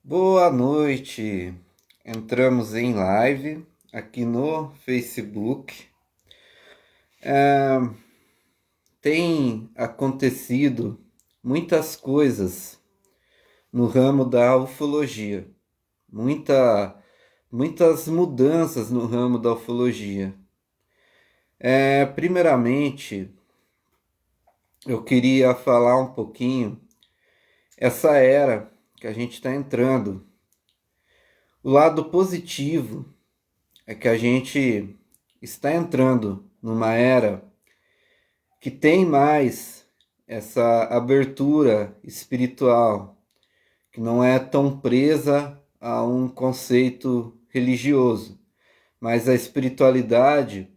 Boa noite. Entramos em live aqui no Facebook. Tem acontecido muitas coisas no ramo da ufologia, muitas mudanças no ramo da ufologia. Primeiramente, eu queria falar um pouquinho essa era que a gente está entrando. O lado positivo é que a gente está entrando numa era que tem mais essa abertura espiritual, que não é tão presa a um conceito religioso, mas a espiritualidade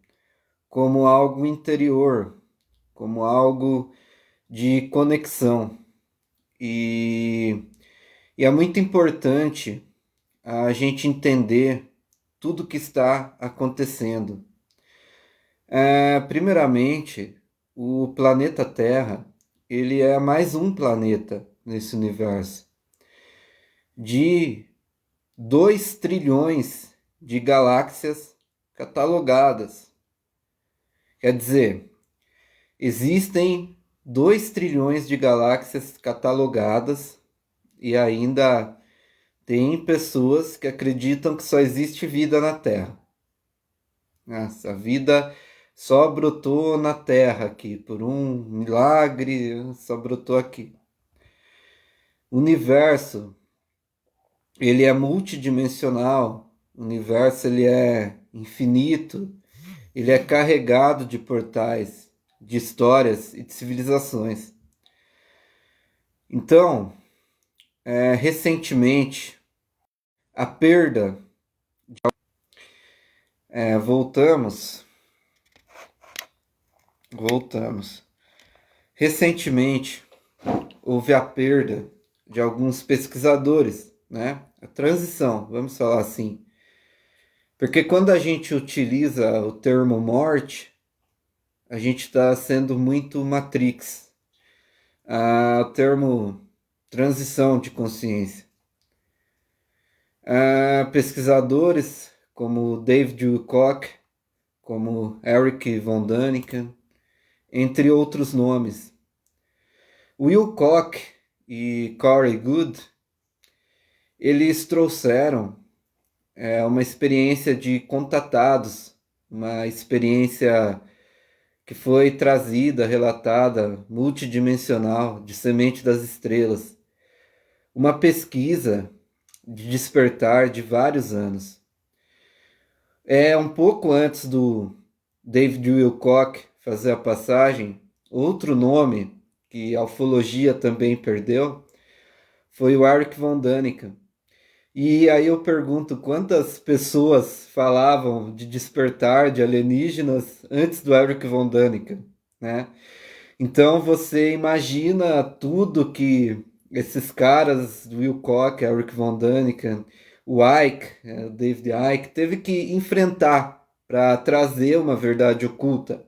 como algo interior, como algo de conexão. E, e é muito importante a gente entender tudo que está acontecendo. Primeiramente, o planeta Terra, ele é mais um planeta nesse universo, de 2 trilhões de galáxias catalogadas. Quer dizer, existem 2 trilhões de galáxias catalogadas e ainda tem pessoas que acreditam que só existe vida na Terra. Essa vida só brotou na Terra aqui, por um milagre, só brotou aqui. O universo, ele é multidimensional, o universo ele é infinito, ele é carregado de portais, de histórias e de civilizações. Então, recentemente, a perda, voltamos. Recentemente, houve a perda de alguns pesquisadores, né? A transição, vamos falar assim. Porque quando a gente utiliza o termo morte, a gente está sendo muito Matrix. O termo transição de consciência. Pesquisadores como David Wilcock, como Eric von Däniken, entre outros nomes. Wilcock e Corey Goode, eles trouxeram uma experiência de contatados, uma experiência que foi trazida, relatada, multidimensional, de semente das estrelas. Uma pesquisa de despertar de vários anos. Um pouco antes do David Wilcock fazer a passagem, outro nome que a ufologia também perdeu foi o Eric von Däniken. E aí eu pergunto quantas pessoas falavam de despertar de alienígenas antes do Eric von Däniken, né? Então você imagina tudo que esses caras, Will Koch, Eric von Däniken, o Icke, o David Icke, teve que enfrentar para trazer uma verdade oculta.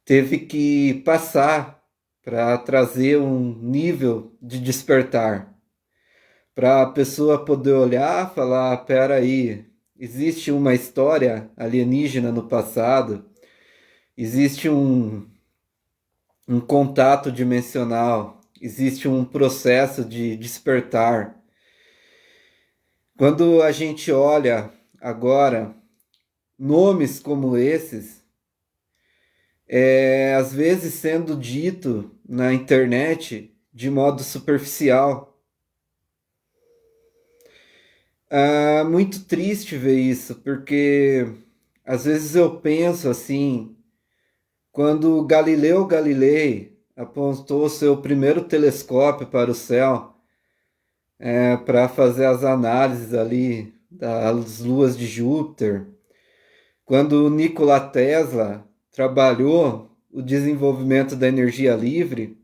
Teve que passar para trazer um nível de despertar. Para a pessoa poder olhar e falar, pera aí, existe uma história alienígena no passado, existe um contato dimensional, existe um processo de despertar. Quando a gente olha agora nomes como esses, às vezes sendo dito na internet de modo superficial. Muito triste ver isso, porque às vezes eu penso assim, quando Galileu Galilei apontou seu primeiro telescópio para o céu, para fazer as análises ali das luas de Júpiter, quando Nikola Tesla trabalhou o desenvolvimento da energia livre,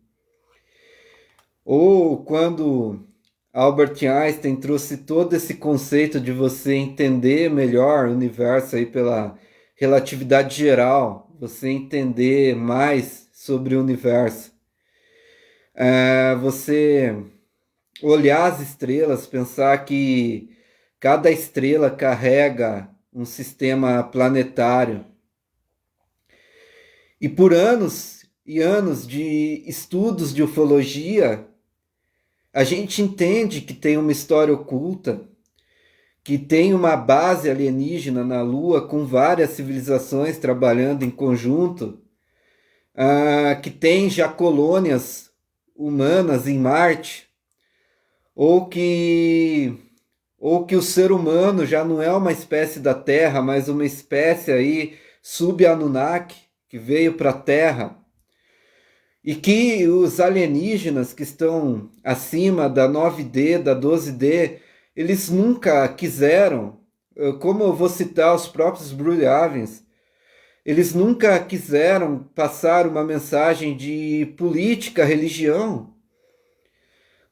ou quando Albert Einstein trouxe todo esse conceito de você entender melhor o universo aí pela relatividade geral, você entender mais sobre o universo. Você olhar as estrelas, pensar que cada estrela carrega um sistema planetário. E por anos e anos de estudos de ufologia, a gente entende que tem uma história oculta, que tem uma base alienígena na Lua com várias civilizações trabalhando em conjunto, que tem já colônias humanas em Marte, ou que o ser humano já não é uma espécie da Terra, mas uma espécie aí sub-Anunnaki que veio para a Terra, e que os alienígenas que estão acima da 9D, da 12D, eles nunca quiseram, como eu vou citar os próprios Brilhavians, eles nunca quiseram passar uma mensagem de política, religião.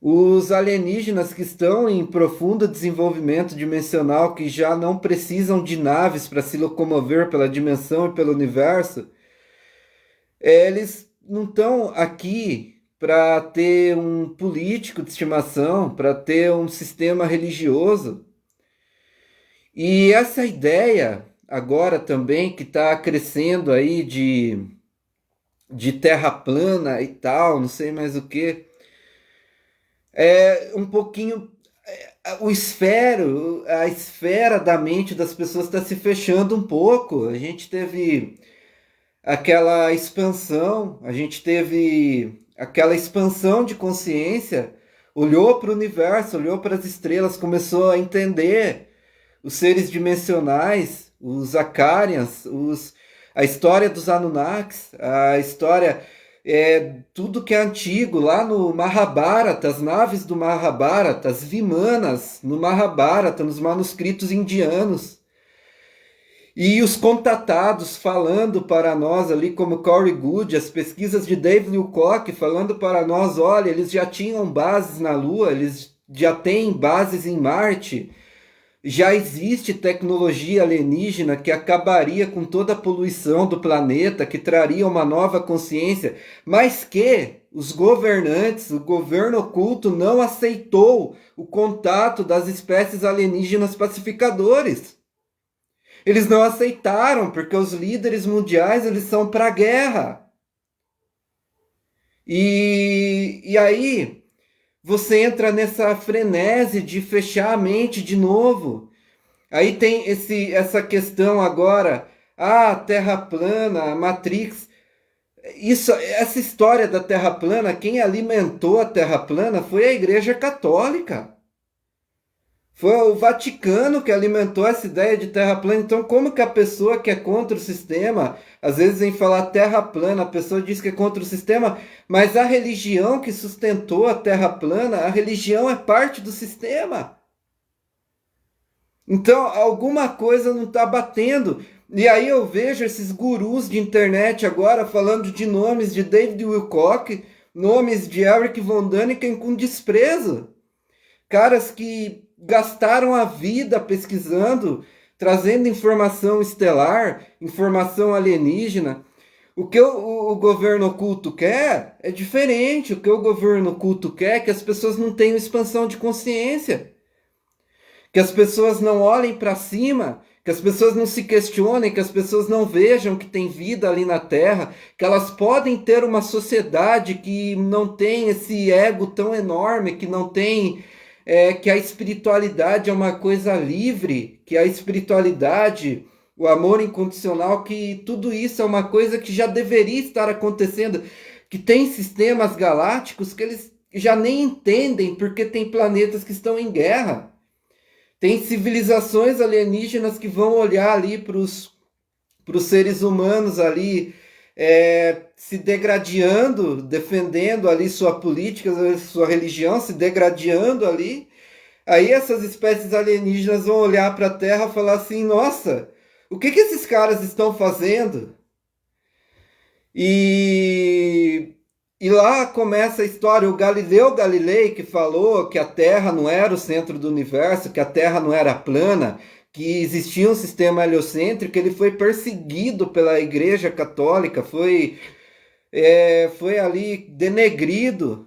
Os alienígenas que estão em profundo desenvolvimento dimensional, que já não precisam de naves para se locomover pela dimensão e pelo universo, eles não estão aqui para ter um político de estimação, para ter um sistema religioso. E essa ideia, agora também, que está crescendo aí de terra plana e tal, não sei mais o que, é um pouquinho. A esfera da mente das pessoas está se fechando um pouco. A gente teve aquela expansão, a gente teve aquela expansão de consciência, olhou para o universo, olhou para as estrelas, começou a entender os seres dimensionais, os Acarians, a história dos Anunnakis, a história, tudo que é antigo, lá no Mahabharata, as naves do Mahabharata, as Vimanas no Mahabharata, nos manuscritos indianos. E os contatados falando para nós ali, como Corey Goode, as pesquisas de Dave Wilcock falando para nós, olha, eles já tinham bases na Lua, eles já têm bases em Marte, já existe tecnologia alienígena que acabaria com toda a poluição do planeta, que traria uma nova consciência, mas que os governantes, o governo oculto não aceitou o contato das espécies alienígenas pacificadores. Eles não aceitaram, porque os líderes mundiais eles são para a guerra. E aí você entra nessa frenesi de fechar a mente de novo. Aí tem essa questão agora, Terra plana, Matrix. Essa história da Terra plana, quem alimentou a Terra plana foi a Igreja Católica. Foi o Vaticano que alimentou essa ideia de terra plana. Então, como que a pessoa que é contra o sistema, às vezes em falar terra plana, a pessoa diz que é contra o sistema, mas a religião que sustentou a terra plana, a religião é parte do sistema. Então, alguma coisa não está batendo. E aí eu vejo esses gurus de internet agora falando de nomes de David Wilcock, nomes de Eric von Däniken com desprezo. Caras que gastaram a vida pesquisando, trazendo informação estelar, informação alienígena. O que o governo oculto quer é diferente. O que o governo oculto quer é que as pessoas não tenham expansão de consciência, que as pessoas não olhem para cima, que as pessoas não se questionem, que as pessoas não vejam que tem vida ali na Terra, que elas podem ter uma sociedade que não tem esse ego tão enorme, que não tem que a espiritualidade é uma coisa livre, que a espiritualidade, o amor incondicional, que tudo isso é uma coisa que já deveria estar acontecendo, que tem sistemas galácticos que eles já nem entendem porque tem planetas que estão em guerra. Tem civilizações alienígenas que vão olhar ali para os seres humanos ali, se degradando, defendendo ali sua política, sua religião, se degradando ali. Aí essas espécies alienígenas vão olhar para a Terra e falar assim, nossa, o que esses caras estão fazendo? E lá começa a história, o Galileu Galilei que falou que a Terra não era o centro do universo, que a Terra não era plana, que existia um sistema heliocêntrico, ele foi perseguido pela Igreja Católica, foi ali denegrido.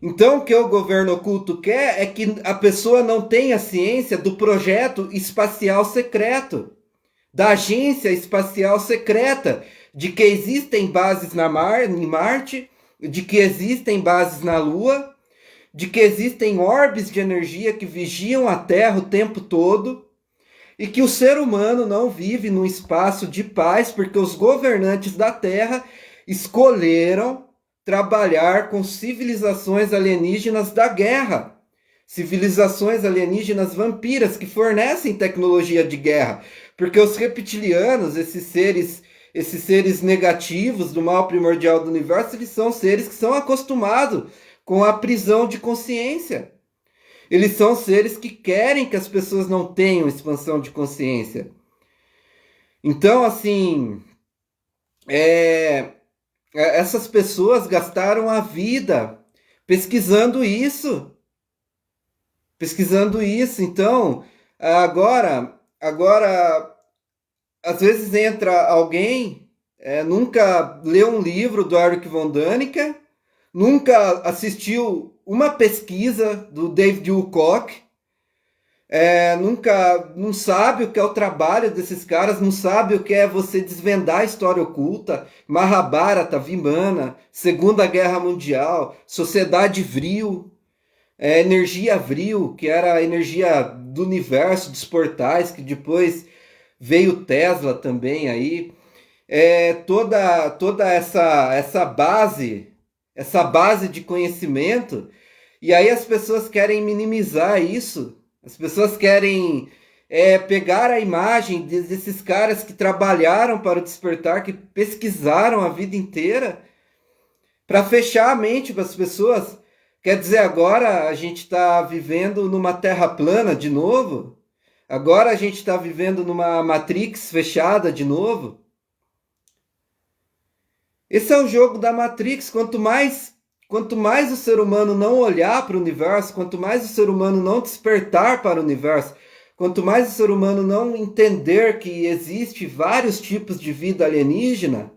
Então, o que o governo oculto quer é que a pessoa não tenha ciência do projeto espacial secreto, da agência espacial secreta, de que existem bases em Marte, de que existem bases na Lua, de que existem orbes de energia que vigiam a Terra o tempo todo, e que o ser humano não vive num espaço de paz porque os governantes da Terra escolheram trabalhar com civilizações alienígenas da guerra. Civilizações alienígenas vampiras que fornecem tecnologia de guerra. Porque os reptilianos, esses seres negativos do mal primordial do universo, eles são seres que são acostumados com a prisão de consciência. Eles são seres que querem que as pessoas não tenham expansão de consciência. Então, assim, essas pessoas gastaram a vida pesquisando isso. Pesquisando isso. Então, agora às vezes entra alguém, nunca leu um livro do Eric von Däniken, nunca assistiu uma pesquisa do David Wilcock, não sabe o que é o trabalho desses caras, não sabe o que é você desvendar a história oculta, Mahabharata, Vimana, Segunda Guerra Mundial, Sociedade Vril, Energia Vril, que era a energia do universo, dos portais, que depois veio Tesla também aí. Toda essa base de conhecimento, e aí as pessoas querem minimizar isso. As pessoas querem pegar a imagem desses caras que trabalharam para o despertar, que pesquisaram a vida inteira, para fechar a mente para as pessoas. Quer dizer, agora a gente está vivendo numa terra plana de novo? Agora a gente está vivendo numa Matrix fechada de novo? Esse é o jogo da Matrix. Quanto mais o ser humano não olhar para o universo, quanto mais o ser humano não despertar para o universo, quanto mais o ser humano não entender que existe vários tipos de vida alienígena,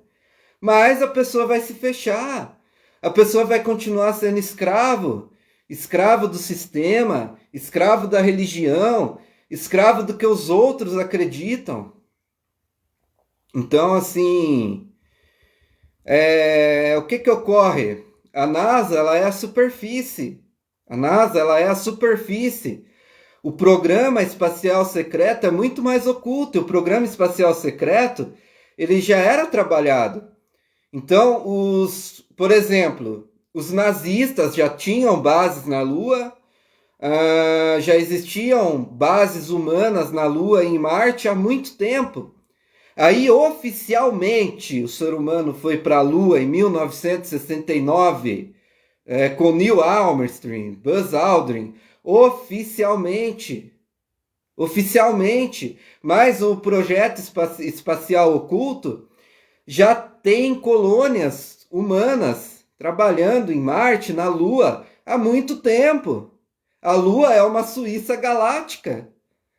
mais a pessoa vai se fechar. A pessoa vai continuar sendo escravo do sistema, escravo da religião, escravo do que os outros acreditam. Então, assim, o que ocorre? A NASA, ela é a superfície. A NASA, ela é a superfície. O programa espacial secreto é muito mais oculto. O programa espacial secreto, ele já era trabalhado. Então, por exemplo, os nazistas já tinham bases na Lua, já existiam bases humanas na Lua e em Marte há muito tempo. Aí, oficialmente, o ser humano foi para a Lua em 1969, com Neil Armstrong, Buzz Aldrin, oficialmente. Mas o projeto espacial oculto já tem colônias humanas trabalhando em Marte, na Lua, há muito tempo. A Lua é uma Suíça galáctica.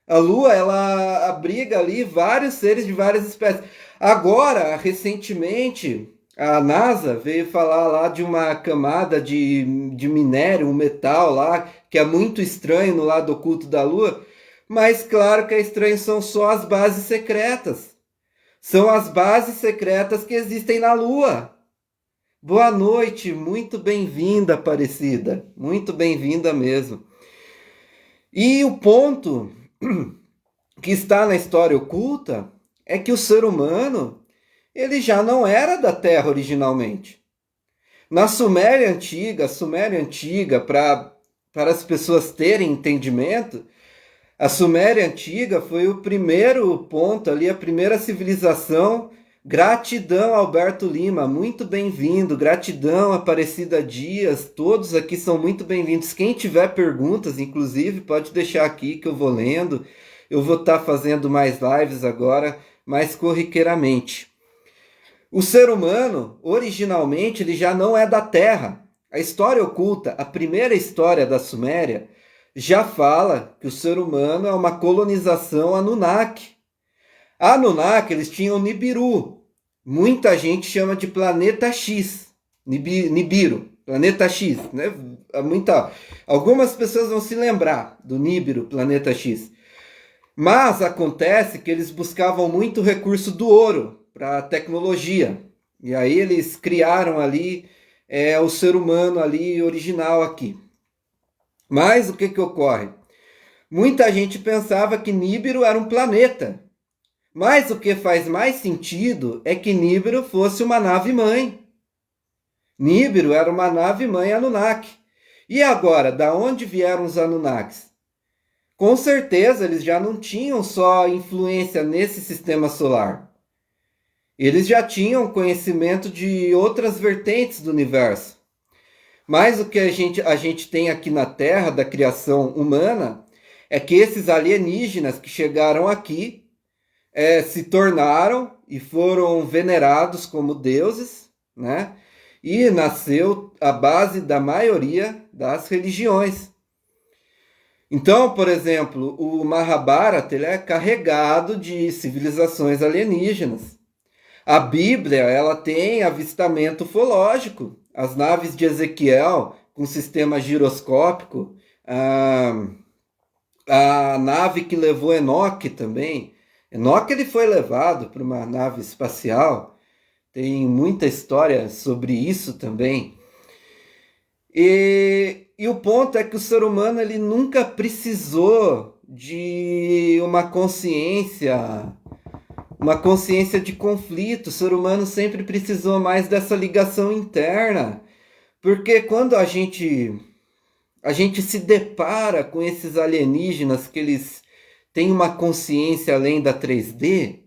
A Lua, ela abriga ali vários seres de várias espécies. Agora, recentemente, a NASA veio falar lá de uma camada de minério, um metal lá, que é muito estranho no lado oculto da Lua, mas claro que é estranho, são só as bases secretas. São as bases secretas que existem na Lua. Boa noite, muito bem-vinda, Aparecida. Muito bem-vinda mesmo. E o ponto que está na história oculta é que o ser humano, ele já não era da Terra originalmente. Na Suméria Antiga, para as pessoas terem entendimento, a Suméria Antiga foi o primeiro ponto ali, a primeira civilização. Gratidão, Alberto Lima, muito bem-vindo. Gratidão, Aparecida Dias, todos aqui são muito bem-vindos. Quem tiver perguntas, inclusive, pode deixar aqui que eu vou lendo. Eu vou estar fazendo mais lives agora, mais corriqueiramente. O ser humano, originalmente, ele já não é da Terra. A história oculta, a primeira história da Suméria, já fala que o ser humano é uma colonização Anunnaki. A Anunnaki, eles tinham Nibiru. Muita gente chama de planeta X, Nibiru. Planeta X, né? Algumas pessoas vão se lembrar do Nibiru, Planeta X. Mas acontece que eles buscavam muito recurso do ouro para a tecnologia. E aí eles criaram ali o ser humano ali original aqui. Mas o que ocorre? Muita gente pensava que Nibiru era um planeta. Mas o que faz mais sentido é que Nibiru fosse uma nave-mãe. Nibiru era uma nave-mãe Anunnaki. E agora, da onde vieram os Anunnakis? Com certeza, eles já não tinham só influência nesse sistema solar. Eles já tinham conhecimento de outras vertentes do universo. Mas o que a gente tem aqui na Terra, da criação humana, é que esses alienígenas que chegaram aqui se tornaram e foram venerados como deuses, né? E nasceu a base da maioria das religiões. Então, por exemplo, o Mahabharata ele é carregado de civilizações alienígenas. A Bíblia ela tem avistamento ufológico. As naves de Ezequiel com sistema giroscópico, a nave que levou Enoque também. Enoque ele foi levado para uma nave espacial. Tem muita história sobre isso também. E o ponto é que o ser humano ele nunca precisou de uma consciência de conflito. O ser humano sempre precisou mais dessa ligação interna. Porque quando a gente se depara com esses alienígenas que eles têm uma consciência além da 3D,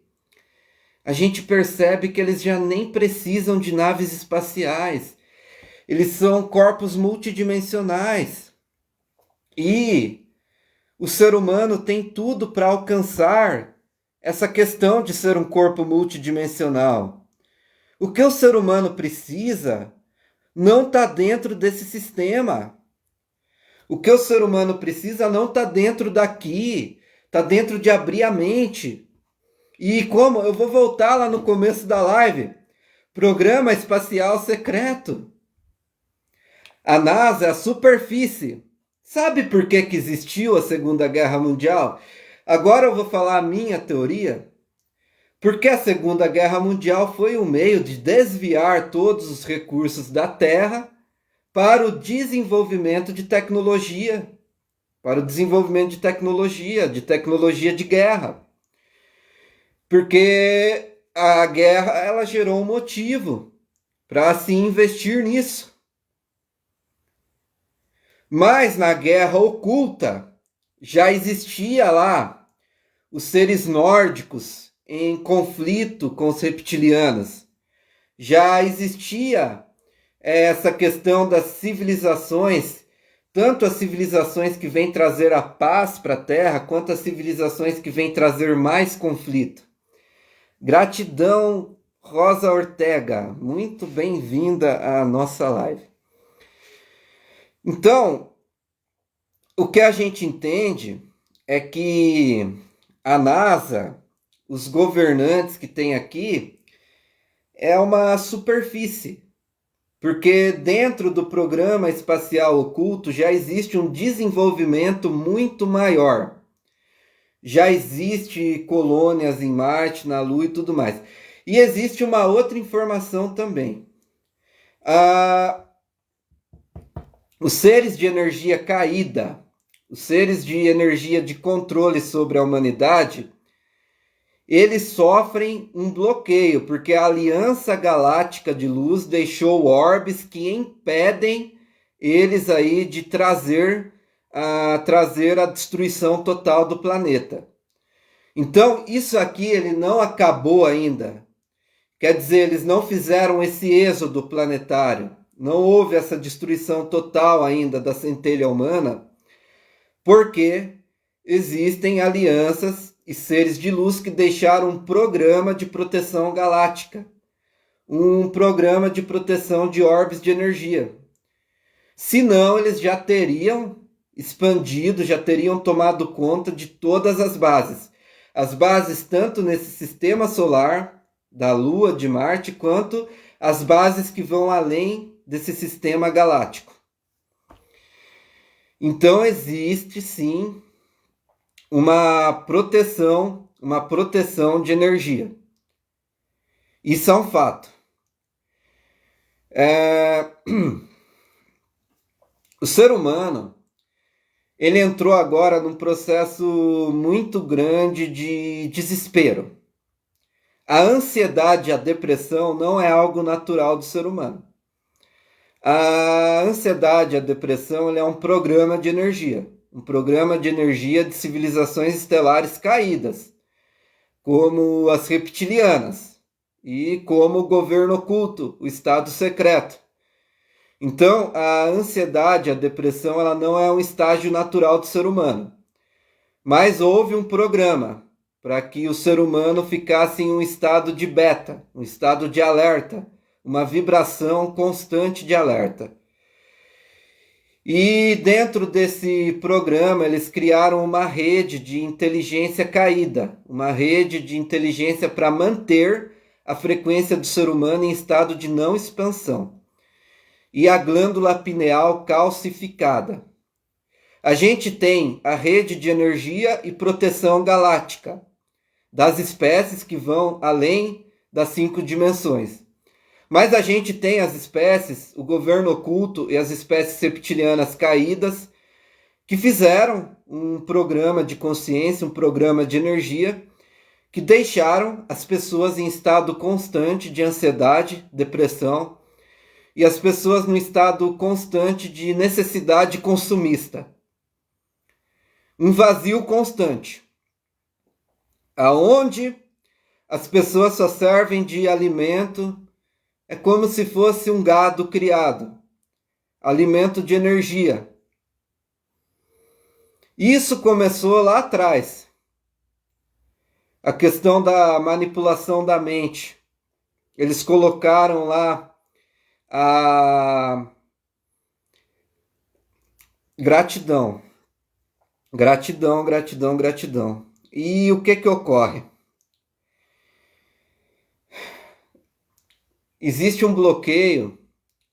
a gente percebe que eles já nem precisam de naves espaciais. Eles são corpos multidimensionais. E o ser humano tem tudo para alcançar essa questão de ser um corpo multidimensional. O que o ser humano precisa não está dentro desse sistema. O que o ser humano precisa não está dentro daqui. Está dentro de abrir a mente. E como eu vou voltar lá no começo da live, Programa Espacial Secreto. A NASA é a superfície. Sabe por que existiu a Segunda Guerra Mundial? Agora eu vou falar a minha teoria. Porque a Segunda Guerra Mundial foi um meio de desviar todos os recursos da Terra para o desenvolvimento de tecnologia. Para o desenvolvimento de tecnologia de guerra. Porque a guerra ela gerou um motivo para se investir nisso. Mas na guerra oculta já existia lá os seres nórdicos em conflito com os reptilianos. Já existia essa questão das civilizações, tanto as civilizações que vêm trazer a paz para a Terra, quanto as civilizações que vêm trazer mais conflito. Gratidão, Rosa Ortega. Muito bem-vinda à nossa live. Então, o que a gente entende é que a NASA, os governantes que tem aqui, é uma superfície. Porque dentro do programa espacial oculto já existe um desenvolvimento muito maior. Já existe colônias em Marte, na Lua e tudo mais. E existe uma outra informação também. Os seres de energia caída, os seres de energia de controle sobre a humanidade, eles sofrem um bloqueio, porque a Aliança Galáctica de Luz deixou orbes que impedem eles aí de trazer a destruição total do planeta. Então, isso aqui ele não acabou ainda. Quer dizer, eles não fizeram esse êxodo planetário. Não houve essa destruição total ainda da centelha humana, porque existem alianças e seres de luz que deixaram um programa de proteção galáctica, um programa de proteção de orbes de energia. Senão, eles já teriam expandido, já teriam tomado conta de todas as bases. As bases tanto nesse sistema solar, da Lua, de Marte, quanto as bases que vão além desse sistema galáctico. Então existe sim uma proteção de energia. Isso é um fato. O ser humano, ele entrou agora num processo muito grande de desespero. A ansiedade e a depressão não é algo natural do ser humano. A ansiedade e a depressão é um programa de energia. Um programa de energia de civilizações estelares caídas, como as reptilianas e como o governo oculto, o Estado secreto. Então, a ansiedade, a depressão, ela não é um estágio natural do ser humano. Mas houve um programa para que o ser humano ficasse em um estado de beta, um estado de alerta, uma vibração constante de alerta. E dentro desse programa eles criaram uma rede de inteligência caída, uma rede de inteligência para manter a frequência do ser humano em estado de não expansão. E a glândula pineal calcificada. A gente tem a rede de energia e proteção galáctica das espécies que vão além das 5 dimensões. Mas a gente tem as espécies, o governo oculto e as espécies reptilianas caídas, que fizeram um programa de consciência, um programa de energia, que deixaram as pessoas em estado constante de ansiedade, depressão, e as pessoas no estado constante de necessidade consumista. Um vazio constante, aonde as pessoas só servem de alimento, é como se fosse um gado criado, alimento de energia. Isso começou lá atrás. A questão da manipulação da mente. Eles colocaram lá a gratidão. Gratidão, gratidão, gratidão. E o que ocorre? Existe um bloqueio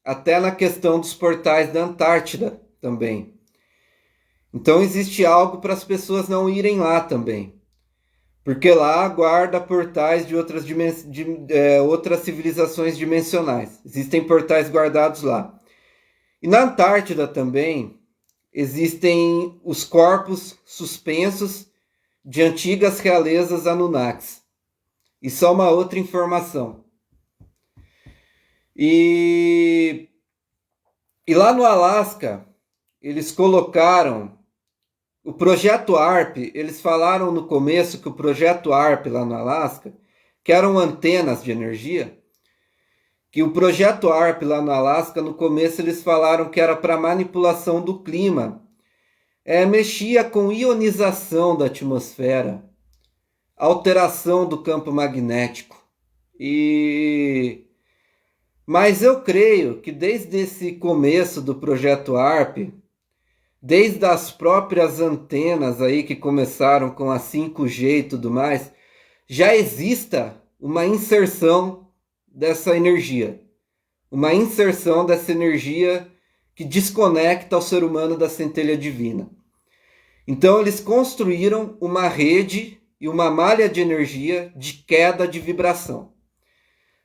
até na questão dos portais da Antártida também. Então existe algo para as pessoas não irem lá também. Porque lá guarda portais de outras civilizações dimensionais. Existem portais guardados lá. E na Antártida também existem os corpos suspensos de antigas realezas Anunnakis. Isso é uma outra informação. E lá no Alasca, eles colocaram o projeto ARP. Eles falaram no começo que o projeto ARP lá no Alasca, que eram antenas de energia, que o projeto ARP lá no Alasca, no começo eles falaram que era para manipulação do clima. Mexia com ionização da atmosfera, alteração do campo magnético. Mas eu creio que desde esse começo do projeto ARP, desde as próprias antenas aí que começaram com a 5G e tudo mais, já exista uma inserção dessa energia. Uma inserção dessa energia que desconecta o ser humano da centelha divina. Então eles construíram uma rede e uma malha de energia de queda de vibração,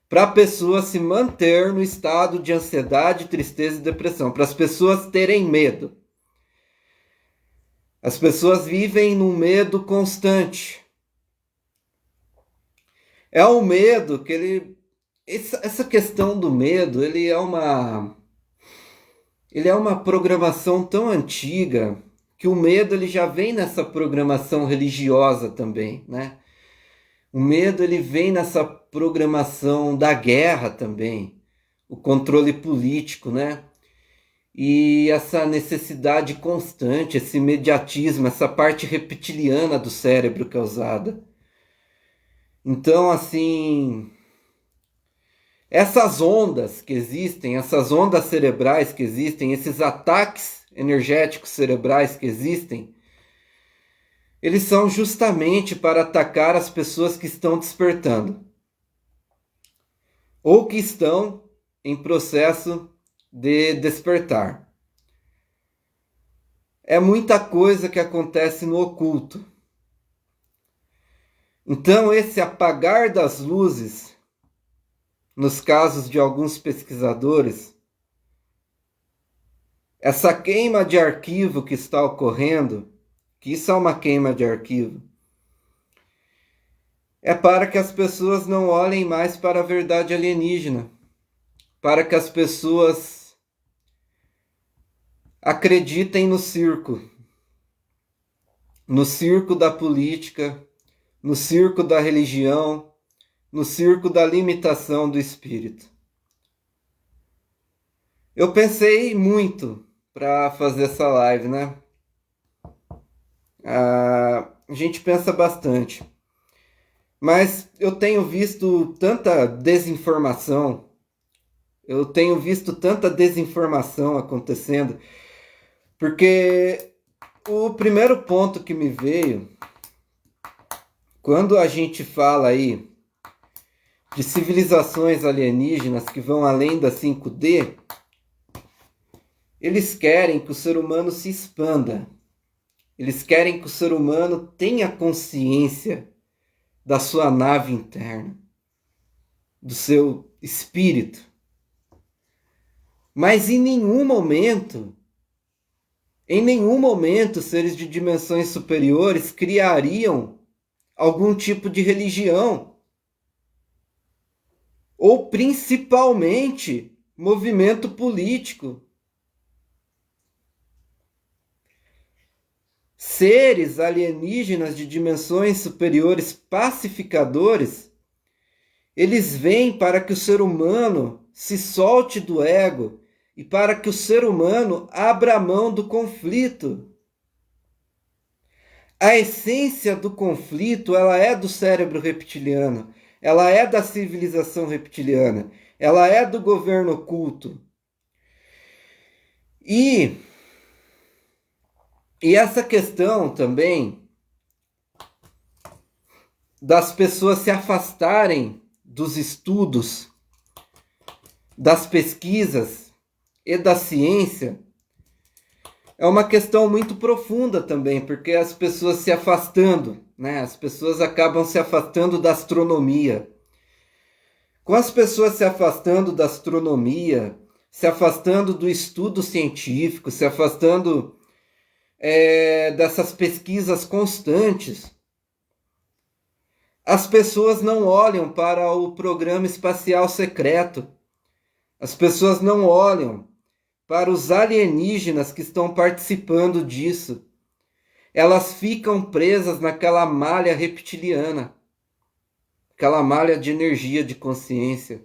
para a pessoa se manter no estado de ansiedade, tristeza e depressão, para as pessoas terem medo. As pessoas vivem num medo constante. É um medo que essa questão do medo, ele é uma programação tão antiga que o medo ele já vem nessa programação religiosa também, né? O medo ele vem nessa programação da guerra também, o controle político, né? E essa necessidade constante, esse imediatismo, essa parte reptiliana do cérebro que é usada. Então, assim, essas ondas que existem, essas ondas cerebrais que existem, esses ataques energéticos cerebrais que existem, eles são justamente para atacar as pessoas que estão despertando ou que estão em processo de despertar. É muita coisa que acontece no oculto. Então, esse apagar das luzes, nos casos de alguns pesquisadores, essa queima de arquivo que está ocorrendo, que isso é uma queima de arquivo, é para que as pessoas não olhem mais para a verdade alienígena, para que as pessoas acreditem no circo da política, no circo da religião, no circo da limitação do espírito. Eu pensei muito para fazer essa live, né? A gente pensa bastante. Mas eu tenho visto tanta desinformação, acontecendo, porque o primeiro ponto que me veio, quando a gente fala aí de civilizações alienígenas que vão além da 5D, eles querem que o ser humano se expanda. Eles querem que o ser humano tenha consciência da sua nave interna, do seu espírito. Mas em nenhum momento, seres de dimensões superiores criariam algum tipo de religião. Ou principalmente movimento político. Seres alienígenas de dimensões superiores pacificadores, eles vêm para que o ser humano se solte do ego e para que o ser humano abra mão do conflito. A essência do conflito, ela é do cérebro reptiliano, ela é da civilização reptiliana, ela é do governo oculto. E essa questão também das pessoas se afastarem dos estudos, das pesquisas e da ciência, é uma questão muito profunda também, porque as pessoas se afastando, né? As pessoas acabam se afastando da astronomia. Com as pessoas se afastando da astronomia, se afastando do estudo científico, se afastando dessas pesquisas constantes, as pessoas não olham para o programa espacial secreto, as pessoas não olham para os alienígenas que estão participando disso. Elas ficam presas naquela malha reptiliana, aquela malha de energia, de consciência.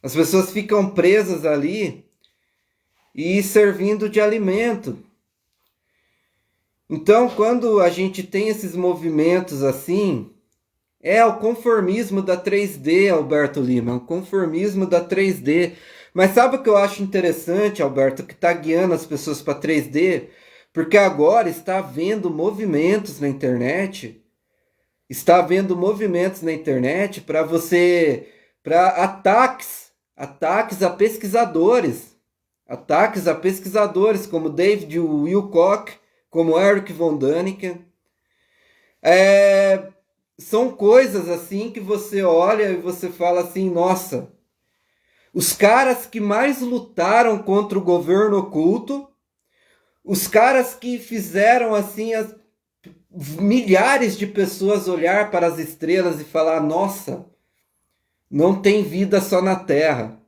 As pessoas ficam presas ali e servindo de alimento. Então, quando a gente tem esses movimentos assim, é o conformismo da 3D, Alberto Lima, o conformismo da 3D. Mas sabe o que eu acho interessante, Alberto, que está guiando as pessoas para 3D? Porque agora está havendo movimentos na internet, para ataques a pesquisadores, como David Wilcock, como Eric von Däniken. São coisas assim que você olha e você fala assim, nossa, os caras que mais lutaram contra o governo oculto, os caras que fizeram assim milhares de pessoas olhar para as estrelas e falar, nossa, não tem vida só na Terra.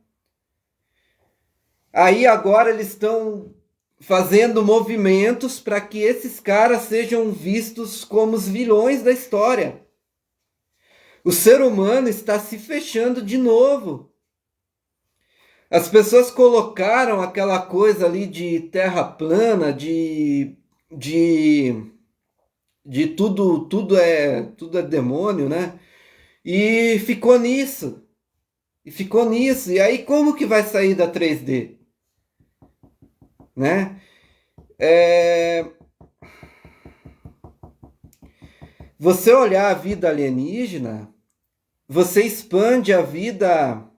Aí agora eles estão fazendo movimentos para que esses caras sejam vistos como os vilões da história. O ser humano está se fechando de novo. As pessoas colocaram aquela coisa ali de terra plana, de tudo é demônio, né? E ficou nisso. E aí como que vai sair da 3D? Né? Você olhar a vida alienígena, você expande a vida.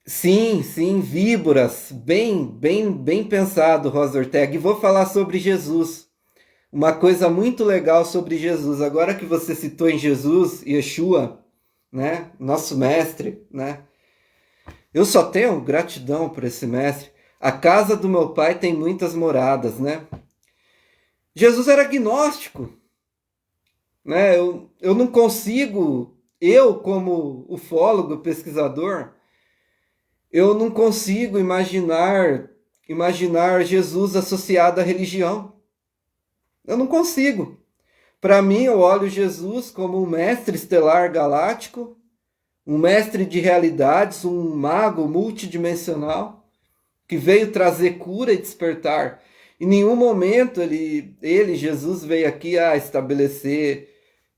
Sim, sim, víboras, bem pensado, Rosa Ortega. E vou falar sobre Jesus. Uma coisa muito legal sobre Jesus. Agora que você citou em Jesus, Yeshua, né, nosso mestre, né? Eu só tenho gratidão por esse mestre. A casa do meu pai tem muitas moradas, né? Jesus era agnóstico, né? Eu não consigo, eu como ufólogo, pesquisador, eu não consigo imaginar Jesus associado à religião. Eu não consigo. Para mim, eu olho Jesus como um mestre estelar galáctico, um mestre de realidades, um mago multidimensional que veio trazer cura e despertar. Em nenhum momento Jesus, veio aqui a estabelecer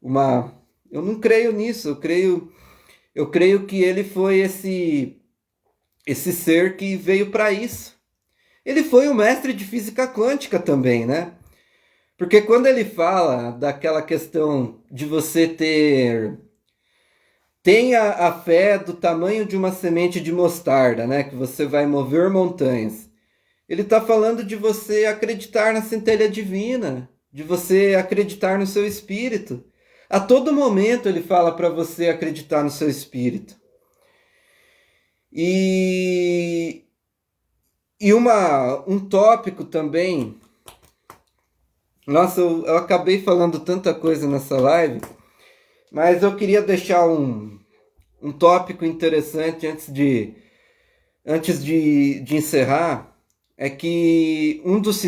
uma. Eu não creio nisso. Eu creio que ele foi esse ser que veio para isso. Ele foi um mestre de física quântica também, né? Porque quando ele fala daquela questão de você tenha a fé do tamanho de uma semente de mostarda, né? Que você vai mover montanhas. Ele está falando de você acreditar na centelha divina, de você acreditar no seu espírito. A todo momento ele fala para você acreditar no seu espírito. E, um tópico também. Nossa, eu acabei falando tanta coisa nessa live, mas eu queria deixar um tópico interessante antes de encerrar. É que um dos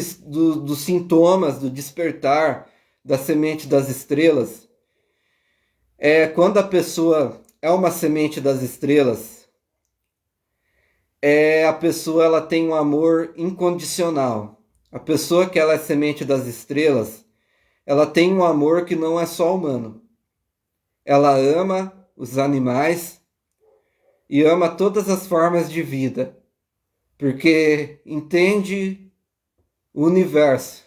sintomas do despertar da semente das estrelas é quando a pessoa é uma semente das estrelas, a pessoa ela tem um amor incondicional. A pessoa que ela é semente das estrelas, ela tem um amor que não é só humano. Ela ama os animais e ama todas as formas de vida, porque entende o universo,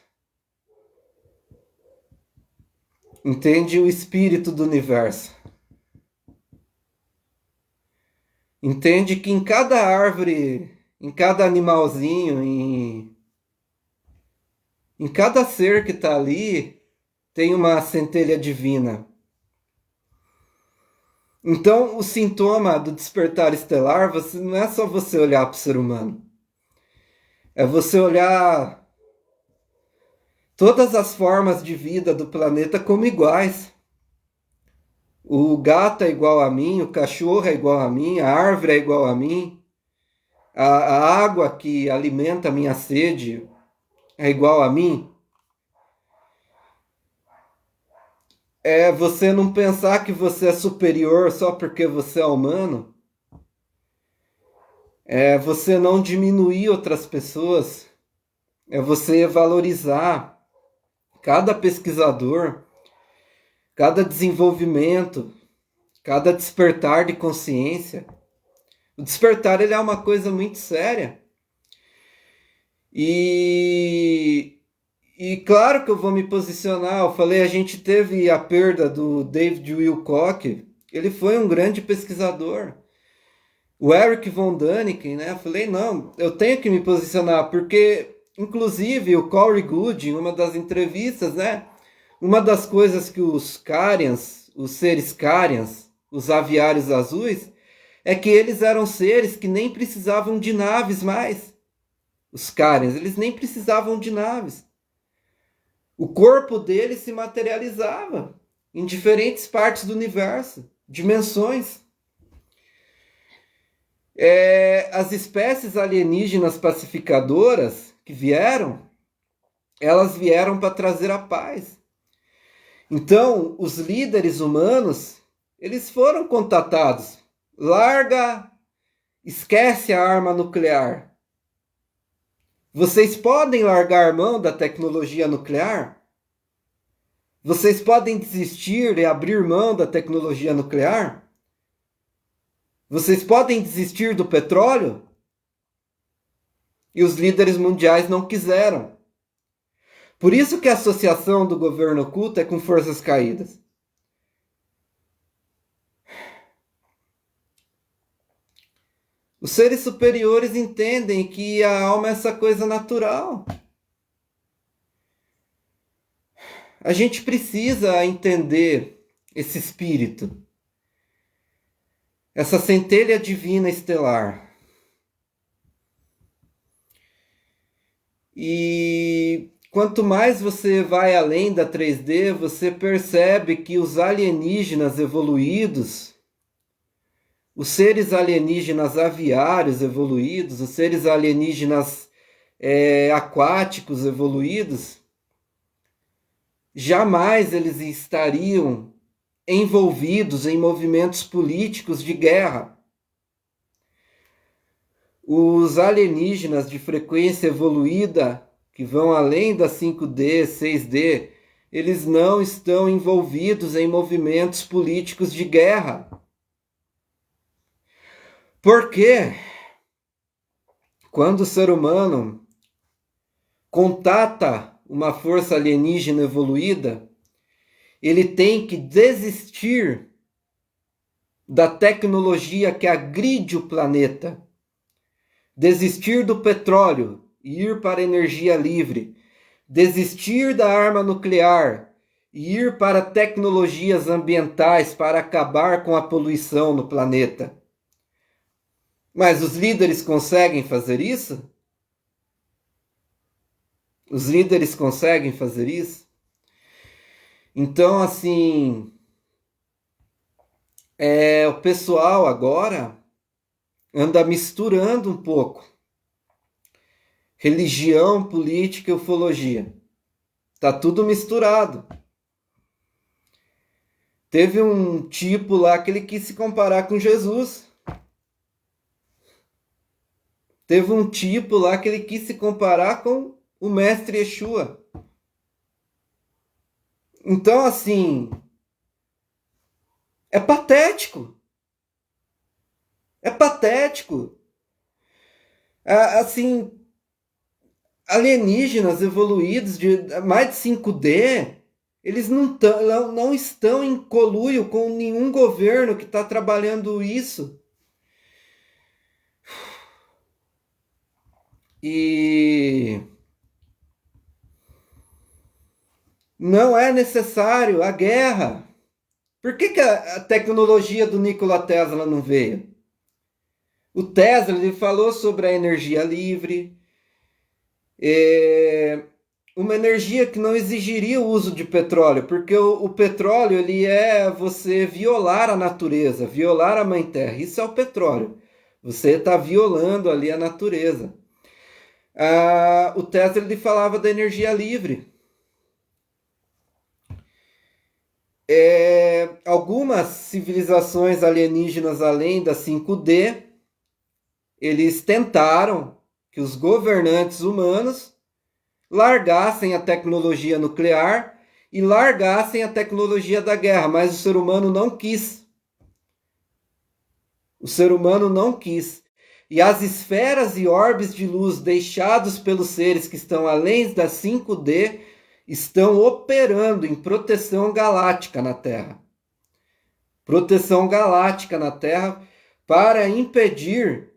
entende o espírito do universo. Entende que em cada árvore, em cada animalzinho, em cada ser que está ali, tem uma centelha divina. Então, o sintoma do despertar estelar não é só você olhar para o ser humano. É você olhar todas as formas de vida do planeta como iguais. O gato é igual a mim, o cachorro é igual a mim, a árvore é igual a mim, a água que alimenta a minha sede é igual a mim. É você não pensar que você é superior só porque você é humano. É você não diminuir outras pessoas. É você valorizar cada pesquisador, cada desenvolvimento, cada despertar de consciência. O despertar ele é uma coisa muito séria. E claro que eu vou me posicionar. Eu falei, a gente teve a perda do David Wilcock. Ele foi um grande pesquisador. O Eric von Däniken, né? Eu falei, não, eu tenho que me posicionar, porque, inclusive, o Corey Goode, em uma das entrevistas, né? Uma das coisas que os Carians, os seres Carians, os aviários azuis, é que eles eram seres que nem precisavam de naves mais. Os Carians, eles nem precisavam de naves. O corpo deles se materializava em diferentes partes do universo, dimensões. As espécies alienígenas pacificadoras que vieram, elas vieram para trazer a paz. Então, os líderes humanos, eles foram contatados. Esquece a arma nuclear. Vocês podem largar mão da tecnologia nuclear? Vocês podem desistir e abrir mão da tecnologia nuclear? Vocês podem desistir do petróleo? E os líderes mundiais não quiseram. Por isso que a associação do governo oculto é com forças caídas. Os seres superiores entendem que a alma é essa coisa natural. A gente precisa entender esse espírito, essa centelha divina estelar. E quanto mais você vai além da 3D, você percebe que os alienígenas evoluídos, os seres alienígenas aviários evoluídos, os seres alienígenas aquáticos evoluídos, jamais eles estariam envolvidos em movimentos políticos de guerra. Os alienígenas de frequência evoluída, que vão além da 5D, 6D, eles não estão envolvidos em movimentos políticos de guerra. Porque quando o ser humano contata uma força alienígena evoluída, ele tem que desistir da tecnologia que agride o planeta, desistir do petróleo e ir para a energia livre, desistir da arma nuclear e ir para tecnologias ambientais para acabar com a poluição no planeta. Mas os líderes conseguem fazer isso? Os líderes conseguem fazer isso? Então, assim, o pessoal agora anda misturando um pouco religião, política e ufologia. Tá tudo misturado. Teve um tipo lá que ele quis se comparar com Jesus. Teve um tipo lá que ele quis se comparar com o mestre Yeshua. Então, assim, é patético. É patético. Assim, alienígenas evoluídos de mais de 5D, eles não estão em conluio com nenhum governo que está trabalhando isso. E não é necessário a guerra. Por que a tecnologia do Nikola Tesla não veio? O Tesla ele falou sobre a energia livre, uma energia que não exigiria o uso de petróleo, porque o petróleo ele é você violar a natureza, violar a mãe terra. Isso é o petróleo. Você está violando ali a natureza. O Tesla ele falava da energia livre. Algumas civilizações alienígenas além da 5D, eles tentaram que os governantes humanos largassem a tecnologia nuclear e largassem a tecnologia da guerra, mas o ser humano não quis. O ser humano não quis. E as esferas e orbes de luz deixados pelos seres que estão além da 5D estão operando em proteção galáctica na Terra. Proteção galáctica na Terra para impedir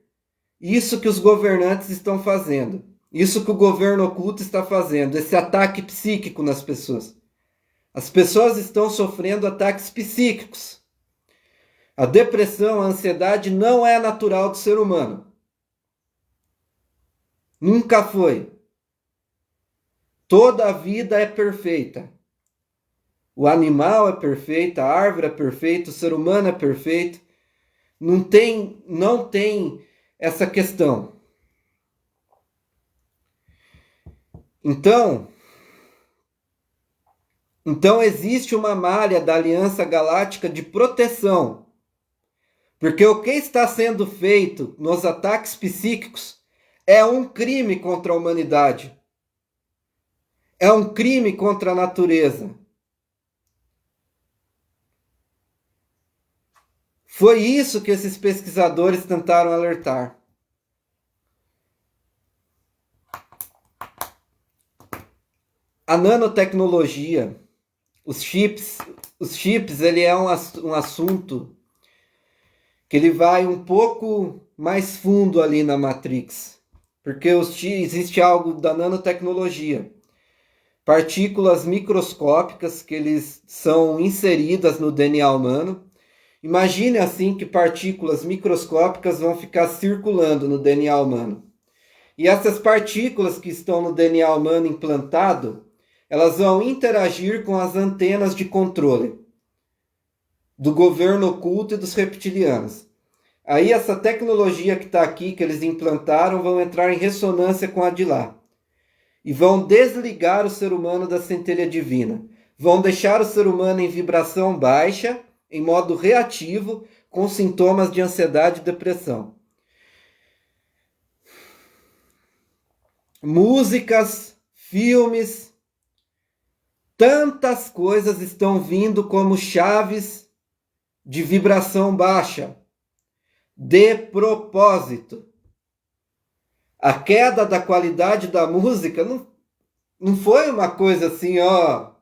isso que os governantes estão fazendo. Isso que o governo oculto está fazendo. Esse ataque psíquico nas pessoas. As pessoas estão sofrendo ataques psíquicos. A depressão, a ansiedade não é natural do ser humano. Nunca foi. Toda a vida é perfeita. O animal é perfeito, a árvore é perfeita, o ser humano é perfeito. Não tem essa questão. Então existe uma malha da Aliança Galáctica de proteção. Porque o que está sendo feito nos ataques psíquicos é um crime contra a humanidade. É um crime contra a natureza. Foi isso que esses pesquisadores tentaram alertar. A nanotecnologia, os chips, ele é um assunto que ele vai um pouco mais fundo ali na Matrix, porque existe algo da nanotecnologia, partículas microscópicas que eles são inseridas no DNA humano. Imagine assim que partículas microscópicas vão ficar circulando no DNA humano. E essas partículas que estão no DNA humano implantado, elas vão interagir com as antenas de controle do governo oculto e dos reptilianos. Aí essa tecnologia que está aqui, que eles implantaram, vão entrar em ressonância com a de lá. E vão desligar o ser humano da centelha divina. Vão deixar o ser humano em vibração baixa, em modo reativo, com sintomas de ansiedade e depressão. Músicas, filmes, tantas coisas estão vindo como chaves de vibração baixa, de propósito. A queda da qualidade da música não foi uma coisa assim, ó.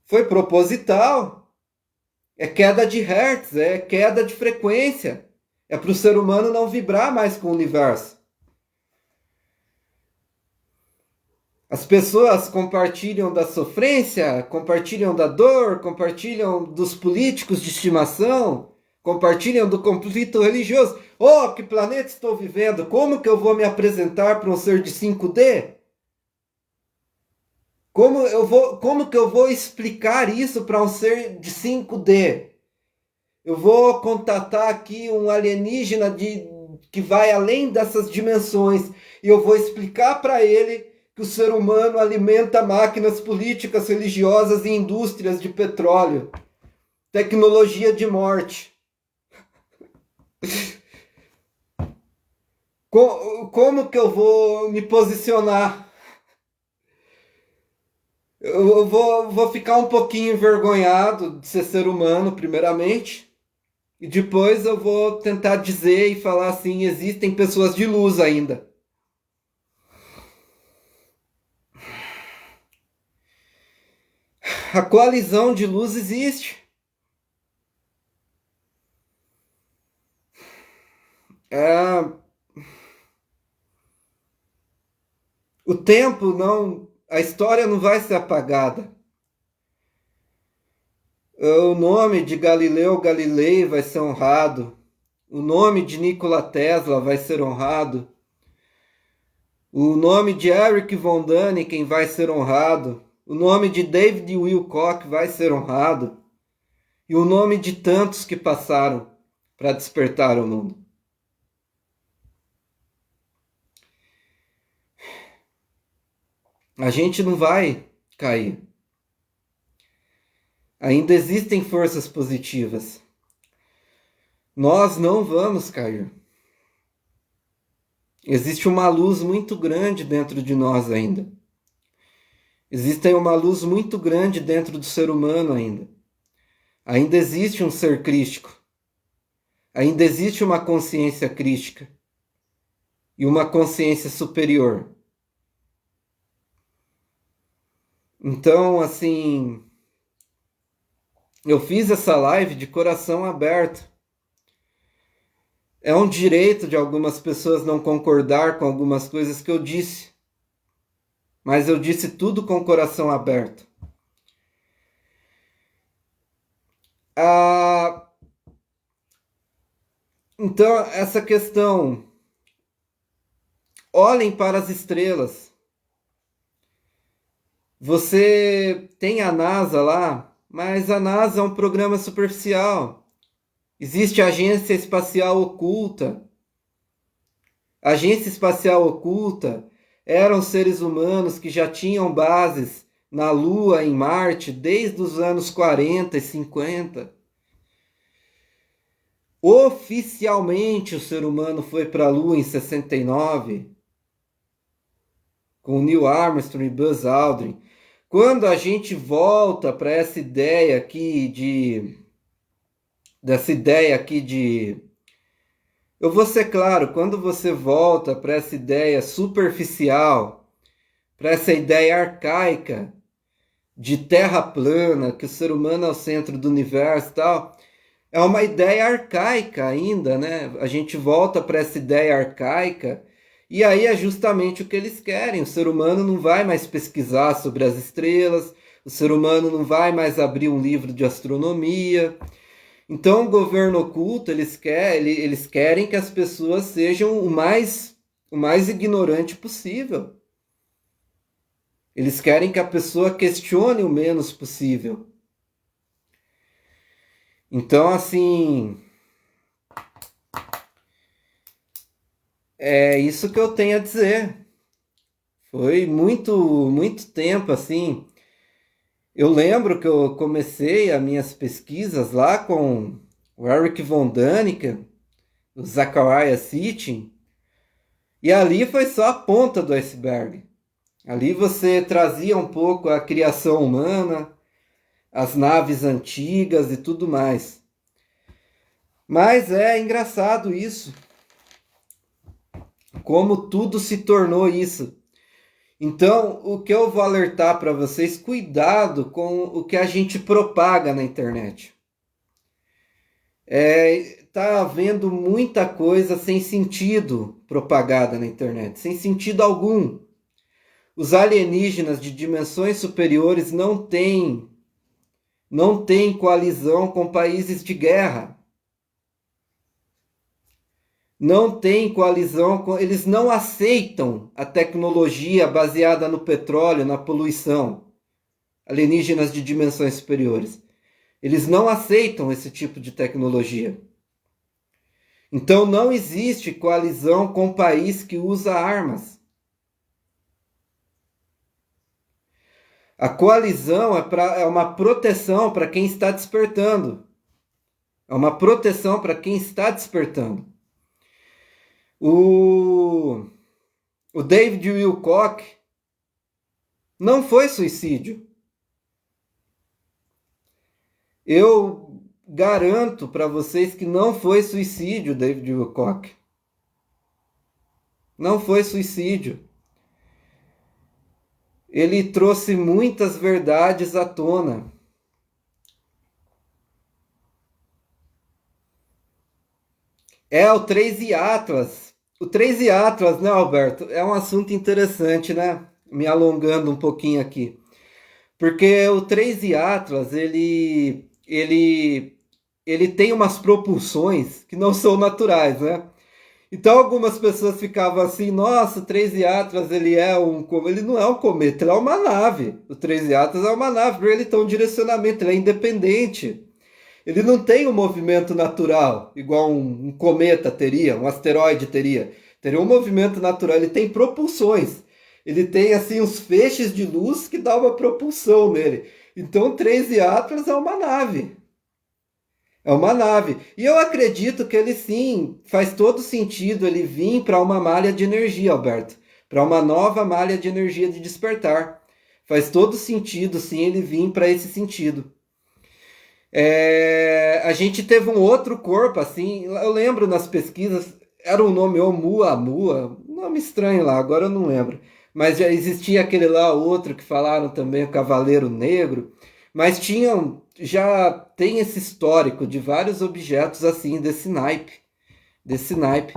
Foi proposital. É queda de hertz, é queda de frequência. É para o ser humano não vibrar mais com o universo. As pessoas compartilham da sofrência, compartilham da dor, compartilham dos políticos de estimação, compartilham do conflito religioso. Oh, que planeta estou vivendo? Como que eu vou me apresentar para um ser de 5D? Como que eu vou explicar isso para um ser de 5D? Eu vou contatar aqui um alienígena que vai além dessas dimensões e eu vou explicar para ele que o ser humano alimenta máquinas políticas, religiosas e indústrias de petróleo. Tecnologia de morte. Como que eu vou me posicionar? Eu vou ficar um pouquinho envergonhado de ser humano, primeiramente. E depois eu vou tentar dizer e falar assim, existem pessoas de luz ainda. A coalizão de luz existe. O tempo não... A história não vai ser apagada. O nome de Galileu Galilei vai ser honrado. O nome de Nikola Tesla vai ser honrado. O nome de Eric von Däniken vai ser honrado. O nome de David Wilcock vai ser honrado. E o nome de tantos que passaram para despertar o mundo. A gente não vai cair. Ainda existem forças positivas. Nós não vamos cair. Existe uma luz muito grande dentro de nós ainda. Existe uma luz muito grande dentro do ser humano ainda. Ainda existe um ser crístico. Ainda existe uma consciência crística. E uma consciência superior. Então, assim, eu fiz essa live de coração aberto. É um direito de algumas pessoas não concordar com algumas coisas que eu disse. Mas eu disse tudo com o coração aberto. Então, essa questão, olhem para as estrelas. Você tem a NASA lá, mas a NASA é um programa superficial. Existe a Agência Espacial Oculta. A Agência Espacial Oculta eram seres humanos que já tinham bases na Lua, em Marte, desde os anos 40 e 50. Oficialmente o ser humano foi para a Lua em 69, com Neil Armstrong e Buzz Aldrin. Quando a gente volta para essa ideia aqui de... Eu vou ser claro, quando você volta para essa ideia superficial, para essa ideia arcaica de terra plana, que o ser humano é o centro do universo e tal, É uma ideia arcaica ainda, né? A gente volta para essa ideia arcaica, e aí é justamente o que eles querem. O ser humano não vai mais pesquisar sobre as estrelas, o ser humano não vai mais abrir um livro de astronomia. Então, o governo oculto, eles querem que as pessoas sejam o mais ignorante possível. Eles querem que a pessoa questione o menos possível. Então, assim, é isso que eu tenho a dizer. Foi muito tempo assim. Eu lembro que eu comecei as minhas pesquisas lá com o Eric von Däniken, o Zecharia Sitchin, e ali foi só a ponta do iceberg. Ali você trazia um pouco a criação humana, as naves antigas e tudo mais. Mas é engraçado isso, como tudo se tornou isso. Então, o que eu vou alertar para vocês, cuidado com o que a gente propaga na internet. Tá havendo muita coisa sem sentido propagada na internet, sem sentido algum. Os alienígenas de dimensões superiores não têm coalizão com países de guerra. Não tem coalizão com, eles não aceitam a tecnologia baseada no petróleo, na poluição. Alienígenas de dimensões superiores. Eles não aceitam esse tipo de tecnologia. Então não existe coalizão com um país que usa armas. A coalizão é uma proteção para quem está despertando. É uma proteção para quem está despertando. O David Wilcock não foi suicídio. Eu garanto para vocês que não foi suicídio, David Wilcock. Não foi suicídio. Ele trouxe muitas verdades à tona. É o 3 Atlas. O 3 Atlas, né, Alberto? É um assunto interessante, né? Me alongando um pouquinho aqui. Porque o 3 Atlas, ele tem umas propulsões que não são naturais, né? Então algumas pessoas ficavam assim, nossa, o 3 Atlas, ele não é um cometa, ele é uma nave. O 3 Atlas é uma nave, porque ele tem um direcionamento, ele é independente. Ele não tem um movimento natural, igual um cometa teria, um asteroide teria. Teria um movimento natural, ele tem propulsões. Ele tem assim uns feixes de luz que dá uma propulsão nele. Então o 3 Atlas é uma nave. É uma nave. E eu acredito que ele sim, faz todo sentido ele vir para uma malha de energia, Alberto. Para uma nova malha de energia de despertar. Faz todo sentido sim ele vir para esse sentido. A gente teve um outro corpo, assim, eu lembro nas pesquisas, era um nome Oumuamua, um nome estranho lá, agora eu não lembro. Mas já existia aquele lá, outro que falaram também, o Cavaleiro Negro. Mas já tem esse histórico de vários objetos assim, desse naipe. Desse naipe.